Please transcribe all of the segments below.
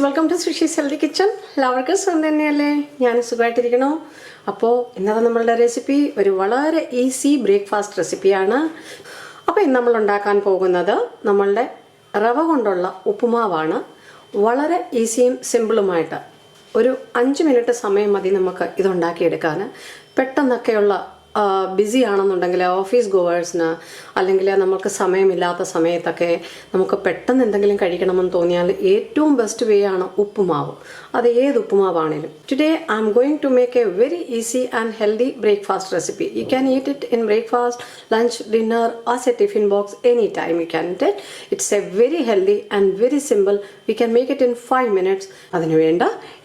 welcome to Sooji's Healthy Kitchen. എല്ലാവർക്കും സുഖം തന്നെയല്ലേ? ഞാൻ സുഖമായിട്ടിരിക്കണോ? അപ്പോൾ ഇന്നത്തെ നമ്മളുടെ റെസിപ്പി ഒരു വളരെ ഈസി ബ്രേക്ക്ഫാസ്റ്റ് റെസിപ്പിയാണ്. അപ്പോൾ ഇന്ന് നമ്മൾ ഉണ്ടാക്കാൻ പോകുന്നത് നമ്മളുടെ റവ കൊണ്ടുള്ള ഉപ്പുമാവാണ്. വളരെ ഈസിയും സിമ്പിളുമായിട്ട് ഒരു 5 മിനിറ്റ് സമയം മതി നമുക്ക് ഇതുണ്ടാക്കിയെടുക്കാൻ. പെട്ടെന്നൊക്കെയുള്ള ബിസി ആണെന്നുണ്ടെങ്കിൽ ഓഫീസ് ഗോവേഴ്സിന് അല്ലെങ്കിൽ നമുക്ക് സമയമില്ലാത്ത സമയത്തൊക്കെ നമുക്ക് പെട്ടെന്ന് എന്തെങ്കിലും കഴിക്കണമെന്ന് തോന്നിയാൽ ഏറ്റവും ബെസ്റ്റ് വേ ആണ് ഉപ്പുമാവ്. അത് ഏത് ഉപ്പുമാവാണേലും. Today I am going to make a very easy and healthy breakfast recipe. You can eat it in breakfast, lunch, dinner, as a tiffin box, any time you can eat it. It's a very healthy and very simple. We can make it in 5 minutes. അതിന് വേണ്ട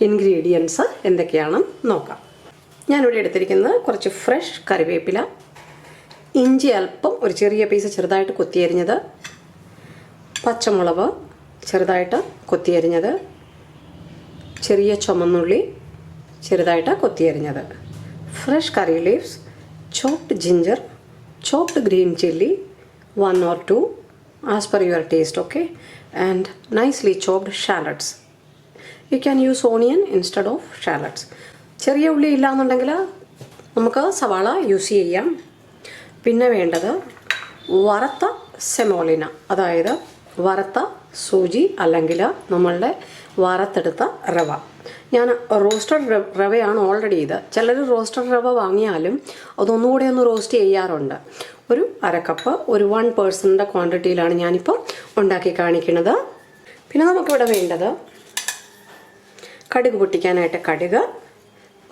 ingredients എന്തൊക്കെയാണെന്ന് നോക്കാം. ഞാനിവിടെ എടുത്തിരിക്കുന്നത് കുറച്ച് fresh കറിവേപ്പില, ഇഞ്ചി അല്പം ഒരു ചെറിയ പീസ് ചെറുതായിട്ട് കൊത്തിയരിഞ്ഞത്, പച്ചമുളക് ചെറുതായിട്ട് കൊത്തിയരിഞ്ഞത്, ചെറിയ ചുമന്നുള്ളി ചെറുതായിട്ട് കൊത്തിയരിഞ്ഞത്, fresh curry leaves, chopped ginger, chopped green chilli 1 or 2 as per your taste, okay, and nicely chopped shallots. You can use onion instead of shallots. ചെറിയ ഉള്ളി ഇല്ലാന്നുണ്ടെങ്കിൽ നമുക്ക് സവാള യൂസ് ചെയ്യാം. പിന്നെ വേണ്ടത് വറുത്ത സെമോലിന, അതായത് വറുത്ത സൂചി അല്ലെങ്കിൽ നമ്മളുടെ വറുത്തെടുത്ത റവ. ഞാൻ റോസ്റ്റഡ് റവയാണ് ഓൾറെഡി ഇത്. ചിലർ റോസ്റ്റഡ് റവ വാങ്ങിയാലും അതൊന്നുകൂടെ ഒന്ന് റോസ്റ്റ് ചെയ്യാറുണ്ട്. ഒരു 1/2 കപ്പ്, ഒരു 1 പേഴ്സണിൻ്റെ ക്വാണ്ടിറ്റിയിലാണ് ഞാനിപ്പോൾ ഉണ്ടാക്കി കാണിക്കുന്നത്. പിന്നെ നമുക്കിവിടെ വേണ്ടത് കടുക് പൊട്ടിക്കാനായിട്ട് കടുക്,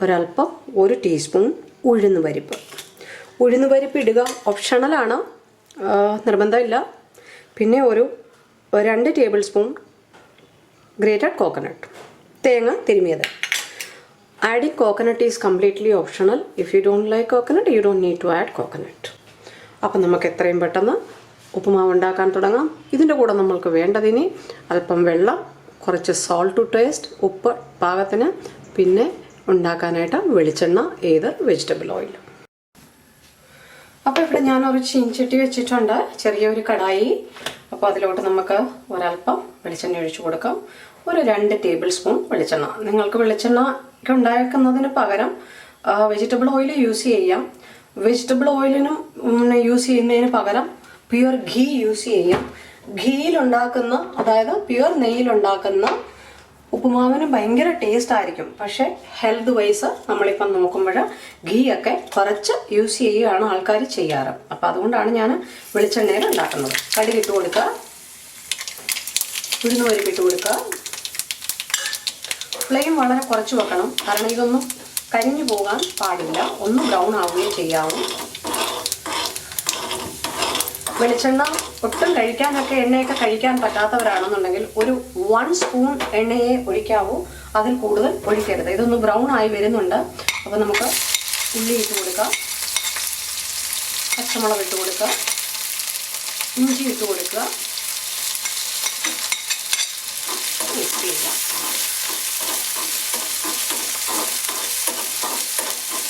ഒരൽപ്പം 1 ടീസ്പൂൺ ഉഴുന്ന് പരിപ്പ്. ഉഴുന്ന് പരിപ്പ് ഇടുക ഓപ്ഷണലാണ്, നിർബന്ധമില്ല. പിന്നെ ഒരു 2 ടേബിൾ സ്പൂൺ ഗ്രേറ്റഡ് കോക്കനട്ട്, തേങ്ങ തിരുമിയത്. Adding coconut is completely optional. If you don't like coconut you don't need to add coconut. അപ്പം നമുക്ക് എത്രയും പെട്ടെന്ന് ഉപ്പുമാവ് ഉണ്ടാക്കാൻ തുടങ്ങാം. ഇതിൻ്റെ കൂടെ നമ്മൾക്ക് വേണ്ടതിന് അല്പം വെള്ളം, കുറച്ച് സോൾട്ട് ടു ടേസ്റ്റ്, ഉപ്പ് പാകത്തിന്, പിന്നെ ഉണ്ടാക്കാനായിട്ട് വെളിച്ചെണ്ണ, ഏത് വെജിറ്റബിൾ ഓയിൽ. അപ്പോൾ ഇവിടെ ഞാനൊരു ചീൻചട്ടി വെച്ചിട്ടുണ്ട്, ചെറിയൊരു കടായി. അപ്പോൾ അതിലോട്ട് നമുക്ക് ഒരൽപ്പം വെളിച്ചെണ്ണ ഒഴിച്ചു കൊടുക്കാം. ഒരു 2 ടേബിൾ സ്പൂൺ വെളിച്ചെണ്ണ. നിങ്ങൾക്ക് വെളിച്ചെണ്ണ ഉണ്ടാക്കുന്നതിന് പകരം വെജിറ്റബിൾ ഓയിൽ യൂസ് ചെയ്യാം. വെജിറ്റബിൾ ഓയിലിനും യൂസ് ചെയ്യുന്നതിന് പകരം പ്യുവർ ഘീ യൂസ് ചെയ്യാം. ഘീയിലുണ്ടാക്കുന്ന, അതായത് പ്യുവർ നെയ്യിലുണ്ടാക്കുന്ന ഉപ്പുമാവിന് ഭയങ്കര ടേസ്റ്റ് ആയിരിക്കും. പക്ഷേ ഹെൽത്ത് വൈസ് നമ്മളിപ്പം നോക്കുമ്പോൾ ഘീ ഒക്കെ കുറച്ച് യൂസ് ചെയ്യുകയാണ് ആൾക്കാർ ചെയ്യാറ്. അപ്പം അതുകൊണ്ടാണ് ഞാൻ വെളിച്ചെണ്ണയിൽ ഉണ്ടാക്കുന്നത്. കടുകിട്ട് കൊടുക്കുക, ഉഴുന്ന് പരിപ്പിട്ട് കൊടുക്കുക. ഫ്ലെയിം വളരെ കുറച്ച് വെക്കണം, കാരണം ഇതൊന്നും കരിഞ്ഞു പോകാൻ പാടില്ല. ഒന്ന് ബ്രൗൺ ആവുകയും ചെയ്യാവും. വെളിച്ചെണ്ണ ഒട്ടും കഴിക്കാനൊക്കെ, എണ്ണയൊക്കെ കഴിക്കാൻ പറ്റാത്തവരാണെന്നുണ്ടെങ്കിൽ ഒരു 1 സ്പൂൺ എണ്ണയെ ഒഴിക്കാവൂ, അതിൽ കൂടുതൽ ഒഴിക്കരുത്. ഇതൊന്ന് ബ്രൗൺ ആയി വരുന്നുണ്ട്. അപ്പോൾ നമുക്ക് ഉള്ളി ഇട്ട് കൊടുക്കാം, പച്ചമുളക് ഇട്ട് കൊടുക്കുക, ഇഞ്ചി ഇട്ട് കൊടുക്കുക, മിക്സ് ചെയ്യുക.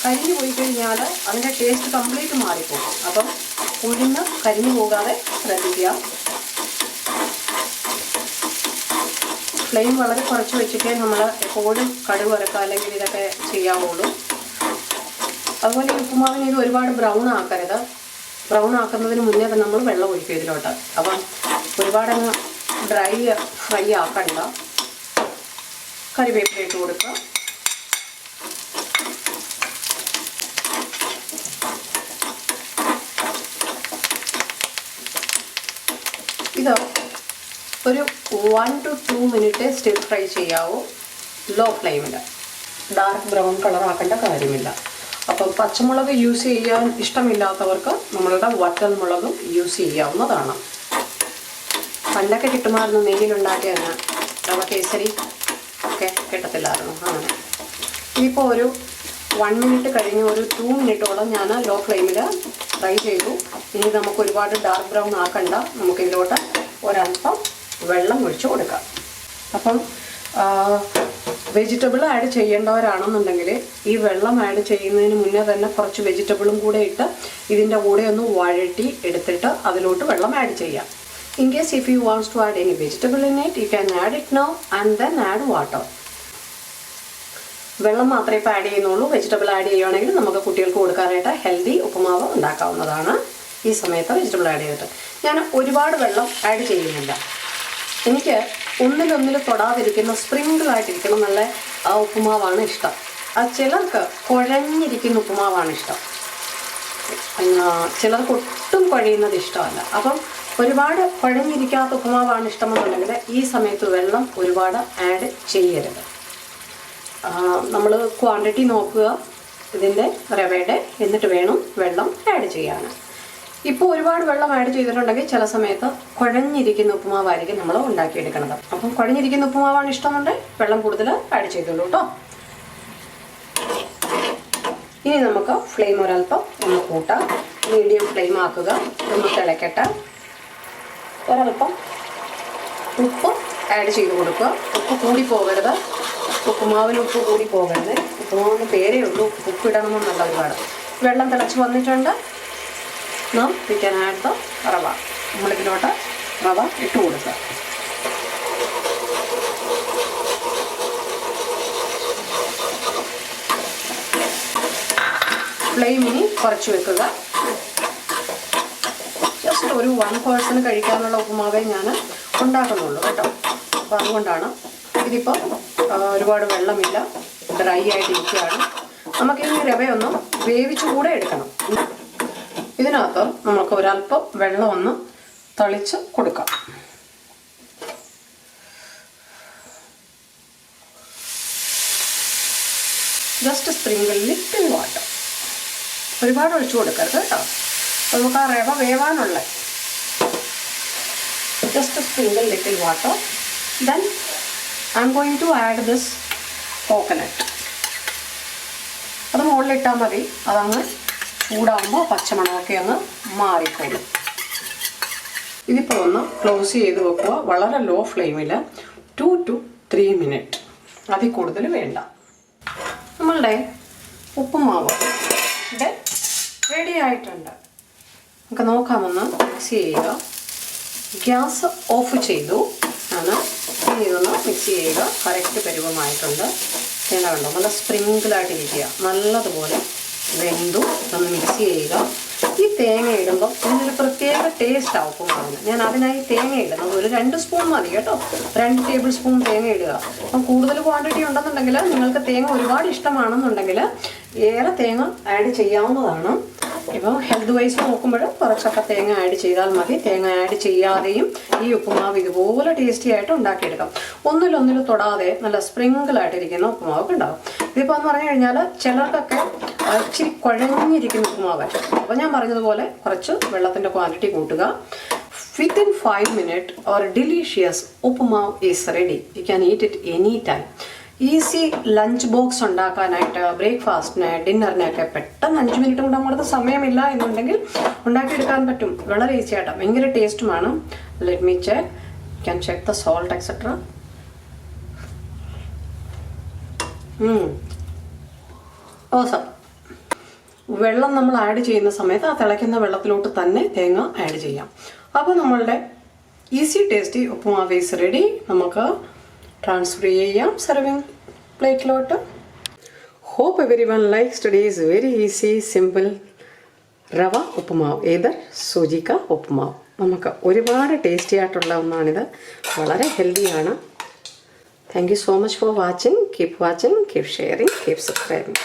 കരിഞ്ഞു പോയി കഴിഞ്ഞാൽ അതിൻ്റെ ടേസ്റ്റ് കംപ്ലീറ്റ് മാറിപ്പോകും. അപ്പം ഉഴുന്ന് കരിഞ്ഞു പോകാതെ ശ്രദ്ധിക്കുക. ഫ്ലെയിം വളരെ കുറച്ച് വെച്ചിട്ടേ നമ്മൾ എപ്പോഴും കടുക് വറുക്കുക അല്ലെങ്കിൽ ഇതൊക്കെ ചെയ്യാവുള്ളൂ. അതുപോലെ ഈ ഉപ്പുമാവിന് ഇത് ഒരുപാട് ബ്രൗൺ ആക്കരുത്. ബ്രൗൺ ആക്കുന്നതിന് മുന്നേ തന്നെ നമ്മൾ വെള്ളം ഒഴിക്കും ഇതിലോട്ട്. അപ്പം ഒരുപാടങ്ങ് ഡ്രൈ ഫ്രൈ ആക്കണ്ട. കറിവേപ്പില ഇട്ട് കൊടുക്കുക. ഇത് ഒരു 1 to 2 മിനിറ്റ് സ്റ്റിർ ഫ്രൈ ചെയ്യാവൂ, ലോ ഫ്ലെയിമിൽ. ഡാർക്ക് ബ്രൗൺ കളർ ആക്കേണ്ട കാര്യമില്ല. അപ്പം പച്ചമുളക് യൂസ് ചെയ്യാൻ ഇഷ്ടമില്ലാത്തവർക്ക് നമ്മളുടെ വറ്റൽ മുളകും യൂസ് ചെയ്യാവുന്നതാണ്. പണ്ടൊക്കെ കിട്ടുമായിരുന്നു നെയ്യിലുണ്ടാക്കിയ റവ കേസരി ഒക്കെ കിട്ടത്തില്ലായിരുന്നു. അങ്ങനെ ഇതിപ്പോൾ ഒരു 1 മിനിറ്റ് കഴിഞ്ഞ് ഒരു 2 മിനിറ്റോളം ഞാൻ ലോ ഫ്ലെയിമിൽ ഫ്രൈ ചെയ്തു. ഇനി നമുക്ക് ഒരുപാട് ഡാർക്ക് ബ്രൗൺ ആക്കണ്ട. നമുക്കിതിലോട്ട് ഒരൽപ്പം വെള്ളം ഒഴിച്ചു കൊടുക്കാം. അപ്പം വെജിറ്റബിൾ ആഡ് ചെയ്യേണ്ടവരാണെന്നുണ്ടെങ്കിൽ ഈ വെള്ളം ആഡ് ചെയ്യുന്നതിന് മുന്നേ തന്നെ കുറച്ച് വെജിറ്റബിളും കൂടെ ഇട്ട് ഇതിൻ്റെ കൂടെ ഒന്ന് വഴറ്റി എടുത്തിട്ട് അതിലോട്ട് വെള്ളം ആഡ് ചെയ്യാം. In case if you want to add any vegetable in it, you can add it now and then add water. വെള്ളം മാത്രമേ ഇപ്പോൾ ആഡ് ചെയ്യുന്നുള്ളൂ. വെജിറ്റബിൾ ആഡ് ചെയ്യുകയാണെങ്കിൽ നമുക്ക് കുട്ടികൾക്ക് കൊടുക്കാനായിട്ട് ഹെൽത്തി ഉപ്പുമാവ് ഉണ്ടാക്കാവുന്നതാണ്. ഈ സമയത്ത് വെജിറ്റബിൾ ആഡ് ചെയ്തിട്ട് ഞാൻ ഒരുപാട് വെള്ളം ആഡ് ചെയ്യുന്നില്ല. എനിക്ക് ഒന്നിലൊന്നിൽ തൊടാതിരിക്കുന്ന സ്പ്രിങ്കിളായിട്ടിരിക്കുന്ന നല്ല ഉപ്പുമാവാണ് ഇഷ്ടം. ചിലർക്ക് കുഴഞ്ഞിരിക്കുന്ന ഉപ്പുമാവാണ് ഇഷ്ടം, ചിലർക്ക് ഒട്ടും കുഴയുന്നത് ഇഷ്ടമല്ല. അപ്പം ഒരുപാട് കുഴഞ്ഞിരിക്കാത്ത ഉപ്പുമാവാണ് ഇഷ്ടമെന്നുണ്ടെങ്കിൽ ഈ സമയത്ത് വെള്ളം ഒരുപാട് ആഡ് ചെയ്യരുത്. നമ്മൾ ക്വാണ്ടിറ്റി നോക്കുക ഇതിൻ്റെ റവയുടെ, എന്നിട്ട് വേണം വെള്ളം ആഡ് ചെയ്യാൻ. ഇപ്പോൾ ഒരുപാട് വെള്ളം ആഡ് ചെയ്തിട്ടുണ്ടെങ്കിൽ ചില സമയത്ത് കുഴഞ്ഞിരിക്കുന്ന ഉപ്പുമാവായിരിക്കും നമ്മൾ ഉണ്ടാക്കിയെടുക്കുന്നത്. അപ്പം കുഴഞ്ഞിരിക്കുന്ന ഉപ്പുമാവാണ് ഇഷ്ടമെന്നുണ്ടെങ്കിൽ വെള്ളം കൂടുതൽ ആഡ് ചെയ്തോളൂ കേട്ടോ. ഇനി നമുക്ക് ഫ്ലെയിം ഒരൽപ്പം ഒന്ന് കൂട്ടാം. മീഡിയം ഫ്ലെയിം ആക്കുക, ഒന്ന് തിളക്കട്ടെ. ഒരൽപ്പം ഉപ്പ് ആഡ് ചെയ്ത് കൊടുക്കുക. ഉപ്പ് കൂടി പോകരുത്, ഉപ്പുമാവിന് ഉപ്പ് കൂടി പോകരുത്. ഉപ്പുമാവിന് പേരേ ഉള്ളൂ, ഉപ്പിടണമെന്നല്ല ഒരുപാട്. വെള്ളം തിളച്ച് വന്നിട്ടുണ്ട്. നാം വി ക്യാൻ ആഡ് ദ റവ. നമ്മളിതിലോട്ട് റവ ഇട്ട് കൊടുക്കുക. ഫ്ലെയിമിന് കുറച്ച് വെക്കുക. ജസ്റ്റ് ഒരു 1 പേഴ്സൺ കഴിക്കാനുള്ള ഉപ്പുമാവേ ഞാൻ ഉണ്ടാക്കുന്നുള്ളൂ കേട്ടോ. അപ്പോൾ അതുകൊണ്ടാണ്. ഇതിപ്പോൾ ഒരുപാട് വെള്ളമില്ല, ഡ്രൈ ആയിട്ടിരിക്കുകയാണ്. നമുക്ക് ഈ റവയൊന്ന് വേവിച്ച് കൂടെ എടുക്കണം. ഇതിനകത്ത് നമുക്ക് ഒരല്പം വെള്ളം ഒന്ന് തളിച്ച് കൊടുക്കാം. ജസ്റ്റ് സ്പ്രിങ്കിൾ ലിറ്റിൽ വാട്ടർ, ഒരുപാട് ഒഴിച്ചു കൊടുക്കരുത് കേട്ടോ. നമുക്ക് ആ റവ വേവാനുള്ള just sprinkle little water. Then I am going to add this coconut. അത് മുകളിലിട്ടാൽ മതി, അതങ്ങ് ചൂടാകുമ്പോൾ പച്ചമണമൊക്കെ അങ്ങ് മാറിക്കോളും. ഇതിപ്പോൾ ഒന്ന് ക്ലോസ് ചെയ്ത് വെക്കുക. വളരെ ലോ ഫ്ലെയിമിൽ 2 to 3 മിനിറ്റ്, അതിൽ കൂടുതൽ വേണ്ട. നമ്മളുടെ ഉപ്പുമാവ് ഇവിടെ റെഡി ആയിട്ടുണ്ട്. നമുക്ക് നോക്കാമെന്ന് മിക്സ് ചെയ്യുക. ഗ്യാസ് ഓഫ് ചെയ്തു ആണ്. ഇനി ഇതൊന്ന് മിക്സ് ചെയ്യുക. കറക്റ്റ് പരുവമായിട്ടുണ്ട്. തേങ്ങ കണ്ടോ, നല്ല സ്പ്രിങ്കിളായിട്ടിരിക്കുക, നല്ലതുപോലെ വെന്തു. ഒന്ന് മിക്സ് ചെയ്യുക. ഈ തേങ്ങ ഇടുമ്പോൾ ഇതിനൊരു പ്രത്യേക ടേസ്റ്റ് ആവും ഉപ്പുമാവിന്. ഞാൻ അതിനായി തേങ്ങ ഇടുന്നത് ഒരു 2 സ്പൂൺ മതി കേട്ടോ. 2 ടേബിൾ സ്പൂൺ തേങ്ങ ഇടുക. അപ്പം കൂടുതൽ ക്വാണ്ടിറ്റി ഉണ്ടെന്നുണ്ടെങ്കിൽ, നിങ്ങൾക്ക് തേങ്ങ ഒരുപാട് ഇഷ്ടമാണെന്നുണ്ടെങ്കിൽ ഏറെ തേങ്ങ ആഡ് ചെയ്യാവുന്നതാണ്. ഇപ്പം ഹെൽത്ത് വൈസ് നോക്കുമ്പോൾ കുറച്ചൊക്കെ തേങ്ങ ആഡ് ചെയ്താൽ മതി. തേങ്ങ ആഡ് ചെയ്യാതെയും ഈ ഉപ്പുമാവ് ഇതുപോലെ ടേസ്റ്റി ആയിട്ട് ഉണ്ടാക്കിയെടുക്കാം. ഒന്നിലൊന്നിൽ തൊടാതെ നല്ല സ്പ്രിങ്കിളായിട്ടിരിക്കുന്ന ഉപ്പുമാവൊക്കെ ഉണ്ടാകും. ഇതിപ്പോൾ എന്ന് പറഞ്ഞു കഴിഞ്ഞാൽ ചിലർക്കൊക്കെ ഇച്ചിരി കുഴഞ്ഞിരിക്കുന്ന ഉപ്പുമാവായിരിക്കും. അപ്പോൾ ഞാൻ പറഞ്ഞതുപോലെ കുറച്ച് വെള്ളത്തിൻ്റെ ക്വാണ്ടിറ്റി കൂട്ടുക. Within 5 minutes our delicious Uppumav is ready. You can eat it anytime. Easy lunch box ഉണ്ടാക്കാനായിട്ട്, ബ്രേക്ക്ഫാസ്റ്റിന്, ഡിന്നറിനൊക്കെ പെട്ടെന്ന് 5 മിനിറ്റ് കൊണ്ട് നമ്മുടെ സമയമില്ല എന്നുണ്ടെങ്കിൽ ഉണ്ടാക്കിയെടുക്കാൻ പറ്റും. വളരെ ഈസി ആയിട്ട്, ഭയങ്കര ടേസ്റ്റുമാണ്. Let me check. You can check the salt etcetera. Awesome. വെള്ളം നമ്മൾ ആഡ് ചെയ്യുന്ന സമയത്ത് ആ തിളയ്ക്കുന്ന വെള്ളത്തിലോട്ട് തന്നെ തേങ്ങ ആഡ് ചെയ്യാം. അപ്പോൾ നമ്മളുടെ easy tasty uppumavu is ready. നമുക്ക് ട്രാൻസ്ഫർ ചെയ്യാം സർവിങ് പ്ലേറ്റിലോട്ട്. Hope everyone likes today's very easy simple rava uppumavu, Ather സൂചി കാ ഉപ്പുമാവ്. നമുക്ക് ഒരുപാട് ടേസ്റ്റി ആയിട്ടുള്ള ഒന്നാണിത്, വളരെ ഹെൽത്തിയാണ്. Thank you so much for watching. Keep watching, keep sharing, keep subscribing.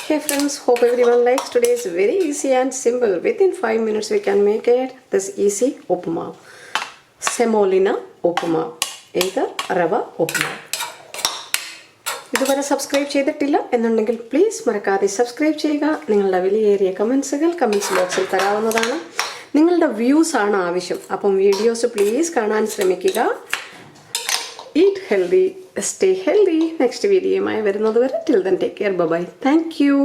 Hey friends, hope everyone likes today's very easy and simple. Within 5 minutes we can make it. This easy Uppumav, Semolina Uppumav, either Rava Uppumav. ഇതുവരെ subscribe ചെയ്തിട്ടില്ല എന്നുണ്ടെങ്കിൽ please മറക്കാതെ subscribe ചെയ്യുക. നിങ്ങളുടെ വിലയേറിയ കമൻസുകൾ comments ബോക്സിൽ തരാവുന്നതാണ്. നിങ്ങളുടെ views ആണ് ആവശ്യം. അപ്പം വീഡിയോസ് പ്ലീസ് കാണാൻ ശ്രമിക്കുക. Eat healthy, stay healthy. Next video വരുന്നത് വരെ till then take care. Bye bye. Thank you.